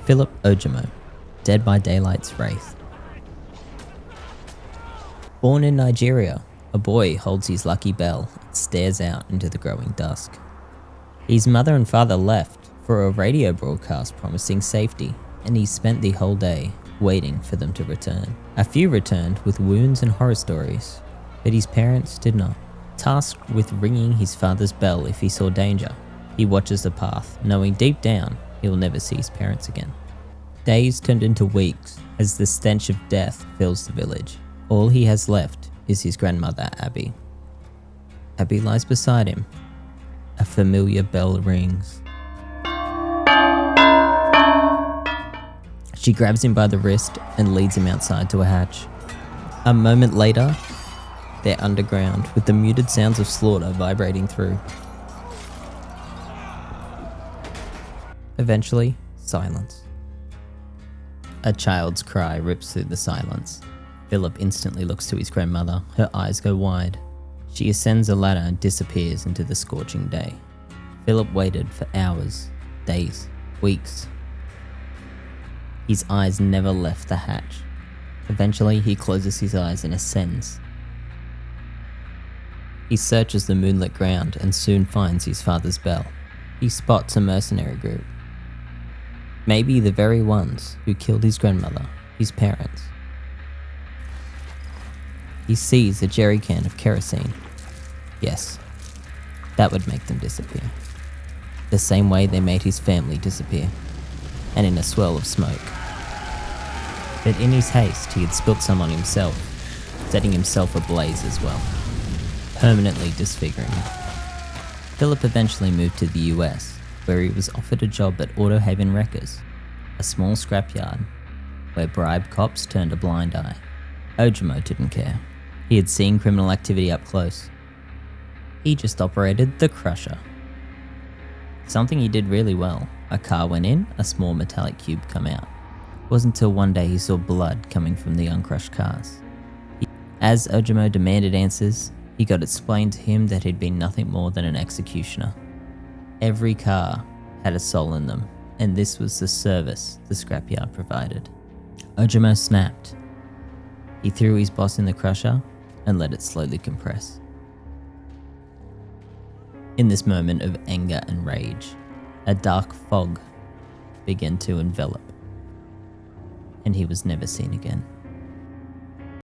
Philip Ojimo, Dead by Daylight's Wraith. Born in Nigeria, a boy holds his lucky bell and stares out into the growing dusk. His mother and father left for a radio broadcast promising safety, and he spent the whole day waiting for them to return. A few returned with wounds and horror stories, but his parents did not. Tasked with ringing his father's bell if he saw danger, he watches the path, knowing deep down he will never see his parents again. Days turned into weeks as the stench of death fills the village. All he has left is his grandmother, Abby. Abby lies beside him. A familiar bell rings. She grabs him by the wrist and leads him outside to a hatch. A moment later, they're underground with the muted sounds of slaughter vibrating through. Eventually, silence. A child's cry rips through the silence. Philip instantly looks to his grandmother. Her eyes go wide. She ascends a ladder and disappears into the scorching day. Philip waited for hours, days, weeks. His eyes never left the hatch. Eventually, he closes his eyes and ascends. He searches the moonlit ground and soon finds his father's bell. He spots a mercenary group. Maybe the very ones who killed his grandmother, his parents. He sees a jerry can of kerosene. Yes, that would make them disappear. The same way they made his family disappear, and in a swirl of smoke. But in his haste, he had spilt some on himself, setting himself ablaze as well, permanently disfiguring him. Philip eventually moved to the US, where he was offered a job at Auto Haven Wreckers, a small scrapyard where bribed cops turned a blind eye. Ojimo didn't care. He had seen criminal activity up close. He just operated the crusher. Something he did really well. A car went in, a small metallic cube come out. It wasn't until one day he saw blood coming from the uncrushed cars. As Ojimo demanded answers, he got explained to him that he'd been nothing more than an executioner. Every car had a soul in them, and this was the service the scrapyard provided. Ojimo snapped. He threw his boss in the crusher and let it slowly compress. In this moment of anger and rage, a dark fog began to envelop, and he was never seen again.